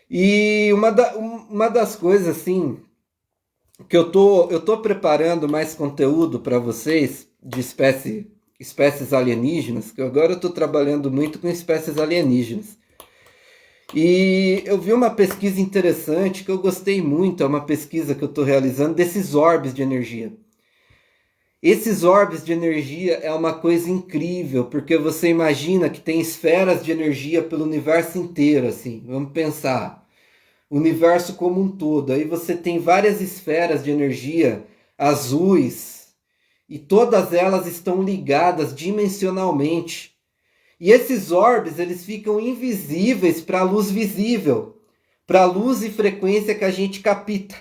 E uma das coisas assim, que eu tô preparando mais conteúdo para vocês de espécies alienígenas, que agora eu estou trabalhando muito com espécies alienígenas. E eu vi uma pesquisa interessante que eu gostei muito, é uma pesquisa que eu estou realizando desses orbes de energia. Esses orbes de energia é uma coisa incrível, porque você imagina que tem esferas de energia pelo universo inteiro, assim, vamos pensar, o universo como um todo. Aí você tem várias esferas de energia azuis, e todas elas estão ligadas dimensionalmente. E esses orbes, eles ficam invisíveis para a luz visível, para a luz e frequência que a gente capta.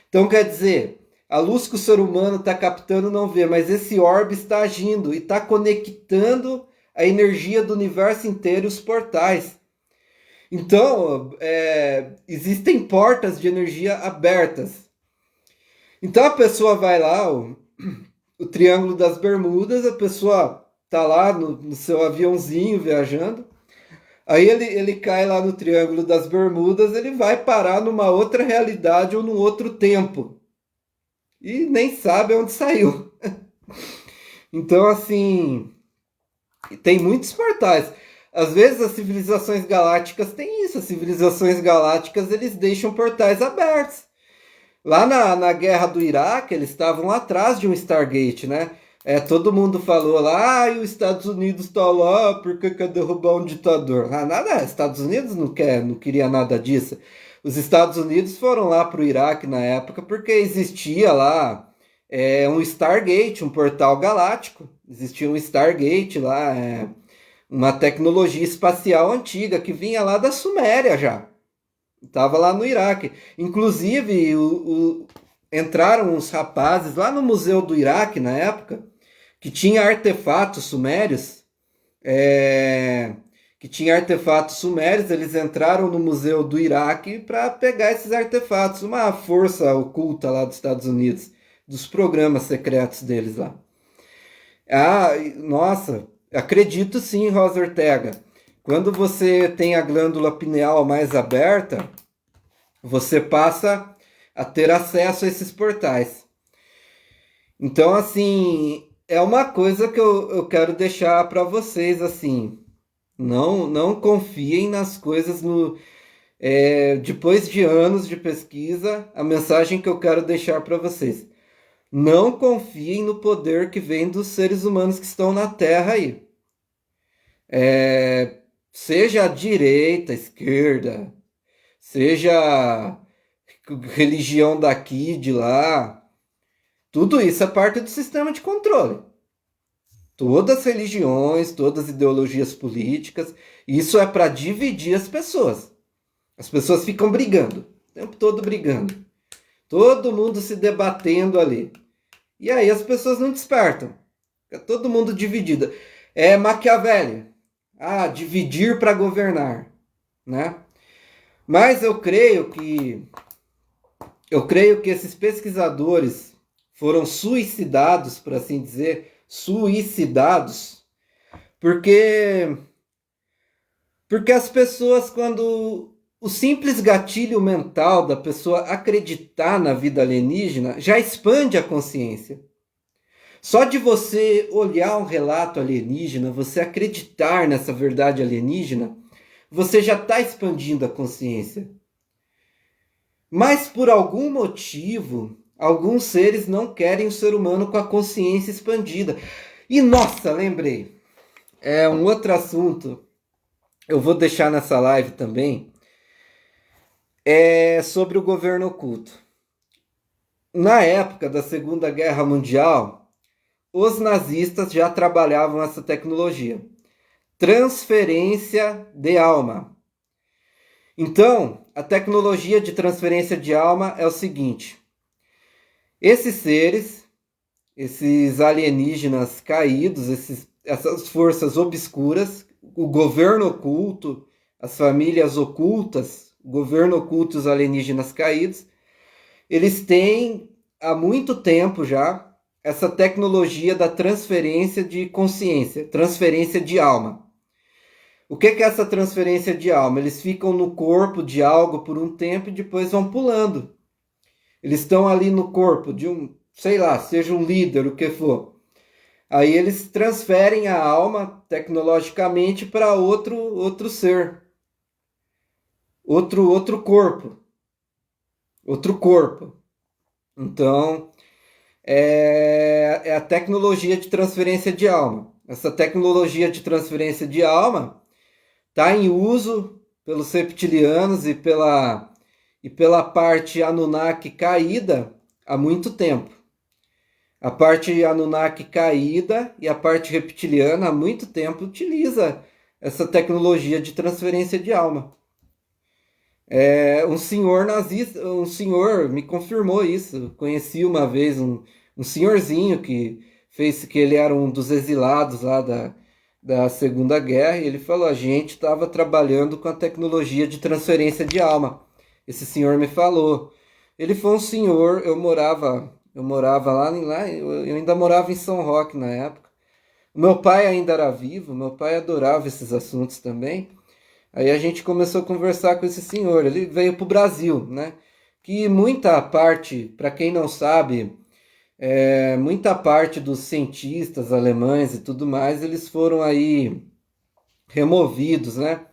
Então quer dizer, a luz que o ser humano está captando não vê, mas esse orbe está agindo e está conectando a energia do universo inteiro e os portais. Então, existem portas de energia abertas. Então a pessoa vai lá, o Triângulo das Bermudas, a pessoa tá lá no seu aviãozinho viajando. Aí ele cai lá no Triângulo das Bermudas, ele vai parar numa outra realidade ou num outro tempo. E nem sabe onde saiu. Então, assim, tem muitos portais. Às vezes as civilizações galácticas têm isso. As civilizações galácticas, eles deixam portais abertos. Lá na guerra do Iraque, eles estavam atrás de um Stargate, né? Todo mundo falou lá, e os Estados Unidos está lá porque quer derrubar um ditador. Ah, nada, Estados Unidos não queria nada disso. Os Estados Unidos foram lá para o Iraque na época porque existia lá um Stargate, um portal galáctico. Existia um Stargate lá, uma tecnologia espacial antiga que vinha lá da Suméria já. Estava lá no Iraque. Inclusive, entraram uns rapazes lá no Museu do Iraque na época, que tinha artefatos sumérios. Eles entraram no Museu do Iraque para pegar esses artefatos. Uma força oculta lá dos Estados Unidos, dos programas secretos deles lá. Ah, nossa, acredito sim, Rosa Ortega. Quando você tem a glândula pineal mais aberta, você passa a ter acesso a esses portais. Então, assim, é uma coisa que eu quero deixar para vocês, assim, não confiem nas coisas depois de anos de pesquisa, a mensagem que eu quero deixar para vocês. Não confiem no poder que vem dos seres humanos que estão na Terra aí. Seja a direita, a esquerda, seja religião daqui, de lá, tudo isso é parte do sistema de controle. Todas as religiões, todas as ideologias políticas, isso é para dividir as pessoas. As pessoas ficam brigando, o tempo todo brigando. Todo mundo se debatendo ali. E aí as pessoas não despertam. Fica todo mundo dividido. É Maquiavelli. Dividir para governar, né? Mas eu creio que esses pesquisadores foram suicidados, por assim dizer, porque as pessoas, quando o simples gatilho mental da pessoa acreditar na vida alienígena já expande a consciência. Só de você olhar um relato alienígena, você acreditar nessa verdade alienígena, você já está expandindo a consciência. Mas por algum motivo, alguns seres não querem o ser humano com a consciência expandida. E nossa, lembrei. É um outro assunto. Eu vou deixar nessa live também. É sobre o governo oculto. Na época da Segunda Guerra Mundial, os nazistas já trabalhavam essa tecnologia. Transferência de alma. Então, a tecnologia de transferência de alma é o seguinte: esses seres, esses alienígenas caídos, essas forças obscuras, o governo oculto, as famílias ocultas, o governo oculto e os alienígenas caídos, eles têm há muito tempo já essa tecnologia da transferência de consciência, transferência de alma. O que é essa transferência de alma? Eles ficam no corpo de algo por um tempo e depois vão pulando. Eles estão ali no corpo de um, sei lá, seja um líder, o que for. Aí eles transferem a alma tecnologicamente para outro ser. Outro corpo. Outro corpo. Então, é a tecnologia de transferência de alma. Essa tecnologia de transferência de alma está em uso pelos reptilianos e pela parte Anunnaki caída há muito tempo. A parte Anunnaki caída e a parte reptiliana há muito tempo utiliza essa tecnologia de transferência de alma. Um senhor nazista, um senhor me confirmou isso. Eu conheci uma vez um senhorzinho que ele era um dos exilados lá da Segunda Guerra, e ele falou: a gente estava trabalhando com a tecnologia de transferência de alma. Esse senhor me falou. Ele foi um senhor, eu morava lá, eu ainda morava em São Roque na época. O meu pai ainda era vivo, meu pai adorava esses assuntos também. Aí a gente começou a conversar com esse senhor. Ele veio para o Brasil, né? Que muita parte, para quem não sabe, muita parte dos cientistas alemães e tudo mais, eles foram aí removidos, né?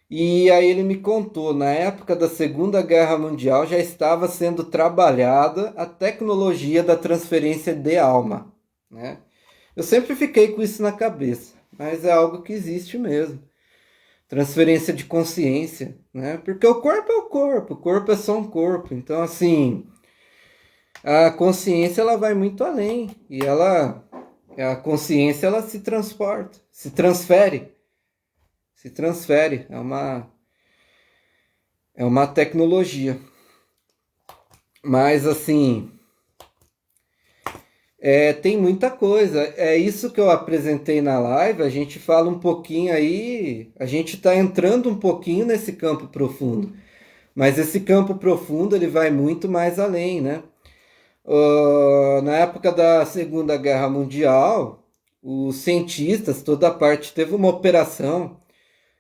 E aí ele me contou, na época da Segunda Guerra Mundial já estava sendo trabalhada a tecnologia da transferência de alma, né? Eu sempre fiquei com isso na cabeça, mas é algo que existe mesmo. Transferência de consciência, né? Porque o corpo é o corpo é só um corpo. Então, assim, a consciência ela vai muito além e a consciência ela se transporta, se transfere, é uma tecnologia. Mas assim, tem muita coisa. É isso que eu apresentei na live. A gente fala um pouquinho aí, a gente está entrando um pouquinho nesse campo profundo. Mas esse campo profundo ele vai muito mais além, né? Na época da Segunda Guerra Mundial, os cientistas, toda a parte, teve uma operação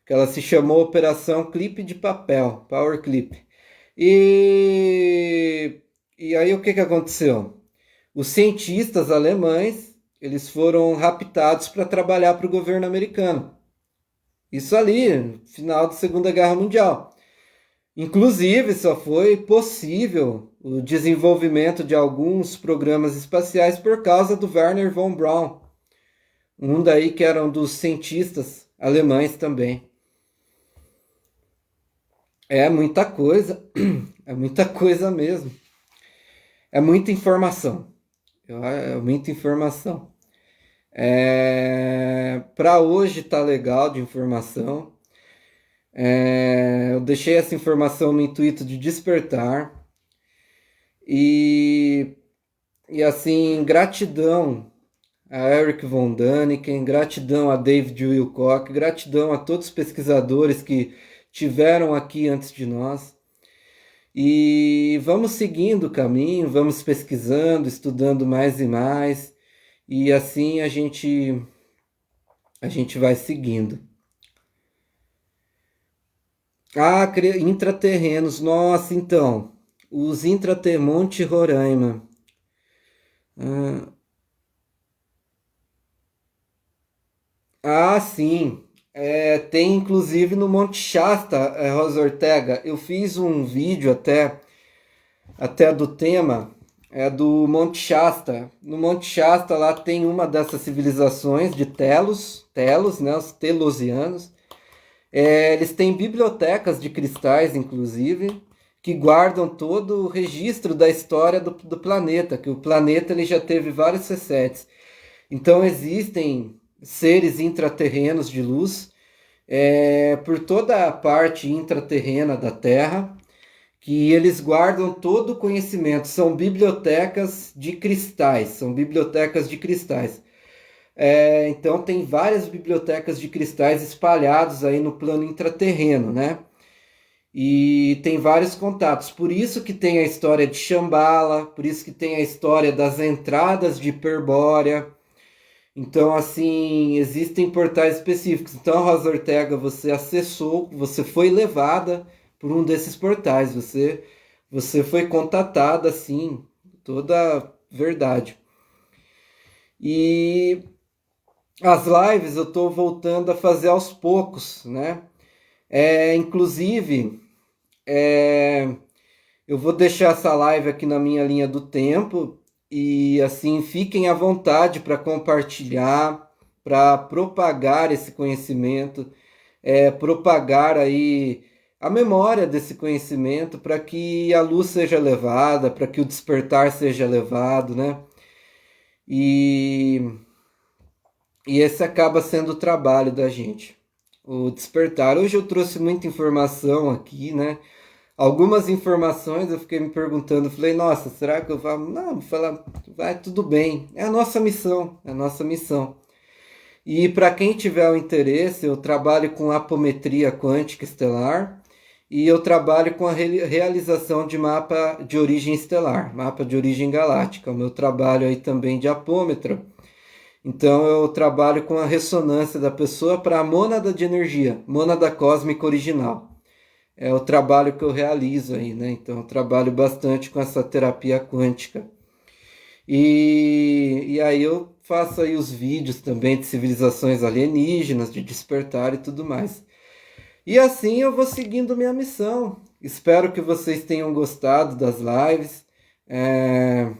que ela se chamou Operação Clipe de Papel, Power Clip. E, e aí o que aconteceu? Os cientistas alemães, eles foram raptados para trabalhar para o governo americano. Isso ali, no final da Segunda Guerra Mundial. Inclusive, só foi possível o desenvolvimento de alguns programas espaciais por causa do Wernher von Braun, um daí que era um dos cientistas alemães também. É muita coisa, é muita coisa mesmo. É muita informação. É muita informação. Para hoje tá legal de informação. Eu deixei essa informação no intuito de despertar. E assim, gratidão a Eric von Däniken, gratidão a David Wilcock, gratidão a todos os pesquisadores que tiveram aqui antes de nós. E vamos seguindo o caminho, vamos pesquisando, estudando mais e mais, e assim a gente vai seguindo. Ah, intraterrenos, nossa, então, os Monte Roraima. Sim. Tem inclusive no Monte Shasta, Rosa Ortega. Eu fiz um vídeo até do tema, do Monte Shasta. No Monte Shasta lá tem uma dessas civilizações de Telos, né, os telosianos. Eles têm bibliotecas de cristais, inclusive, que guardam todo o registro da história do planeta, que o planeta ele já teve vários resets. Então existem seres intraterrenos de luz por toda a parte intraterrena da Terra, que eles guardam todo o conhecimento. São bibliotecas de cristais, são bibliotecas de cristais. Então tem várias bibliotecas de cristais espalhados aí no plano intraterreno, né? E tem vários contatos. Por isso que tem a história de Shambhala, por isso que tem a história das entradas de Hiperbórea. Então, assim, existem portais específicos. Então, Rosa Ortega, você acessou, você foi levada por um desses portais. Você foi contatada, assim, toda a verdade. E as lives eu estou voltando a fazer aos poucos, né? Inclusive, eu vou deixar essa live aqui na minha linha do tempo e assim fiquem à vontade para compartilhar, para propagar esse conhecimento, propagar aí a memória desse conhecimento para que a luz seja levada, para que o despertar seja levado, né? E esse acaba sendo o trabalho da gente, o despertar. Hoje eu trouxe muita informação aqui, né? Algumas informações eu fiquei me perguntando, falei, nossa, será que eu falo? Não, vou falar, vai tudo bem, é a nossa missão, é a nossa missão. E para quem tiver o interesse, eu trabalho com apometria quântica estelar e eu trabalho com a realização de mapa de origem estelar, mapa de origem galáctica, o meu trabalho aí também de apômetra. Então eu trabalho com a ressonância da pessoa para a mônada de energia, mônada cósmica original. É o trabalho que eu realizo aí, né? Então eu trabalho bastante com essa terapia quântica. E aí eu faço aí os vídeos também de civilizações alienígenas, de despertar e tudo mais. E assim eu vou seguindo minha missão. Espero que vocês tenham gostado das lives. É,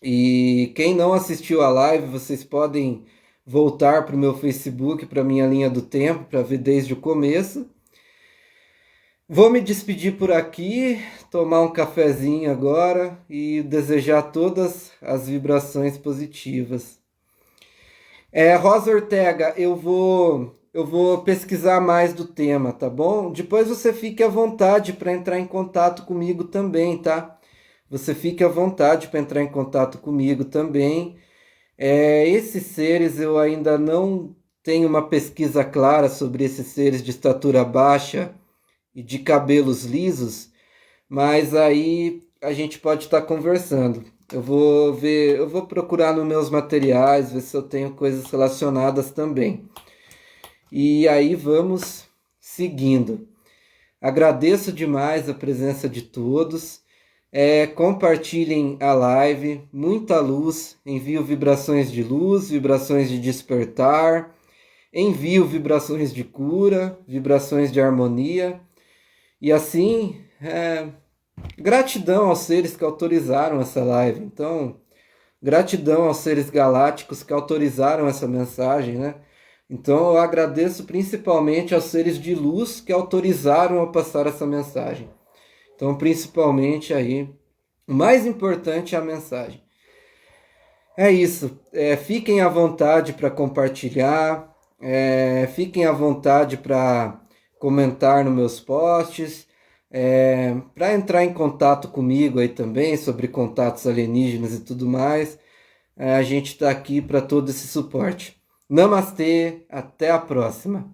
E quem não assistiu a live, vocês podem voltar para o meu Facebook, para minha linha do tempo, para ver desde o começo. Vou me despedir por aqui, tomar um cafezinho agora e desejar todas as vibrações positivas. Rosa Ortega, eu vou pesquisar mais do tema, tá bom? Depois você fique à vontade para entrar em contato comigo também, tá? Você fique à vontade para entrar em contato comigo também. Esses seres eu ainda não tenho uma pesquisa clara sobre esses seres de estatura baixa e de cabelos lisos, mas aí a gente pode estar conversando. Eu vou ver, eu vou procurar nos meus materiais, ver se eu tenho coisas relacionadas também. E aí vamos seguindo. Agradeço demais a presença de todos. Compartilhem a live, muita luz, envio vibrações de luz, vibrações de despertar, envio vibrações de cura, vibrações de harmonia. E assim, gratidão aos seres que autorizaram essa live. Então, gratidão aos seres galácticos que autorizaram essa mensagem, né? Então, eu agradeço principalmente aos seres de luz que autorizaram eu passar essa mensagem. Então, principalmente aí, o mais importante é a mensagem. É isso. Fiquem à vontade para compartilhar, fiquem à vontade para comentar nos meus posts, para entrar em contato comigo aí também sobre contatos alienígenas e tudo mais. A gente está aqui para todo esse suporte. Namastê, até a próxima.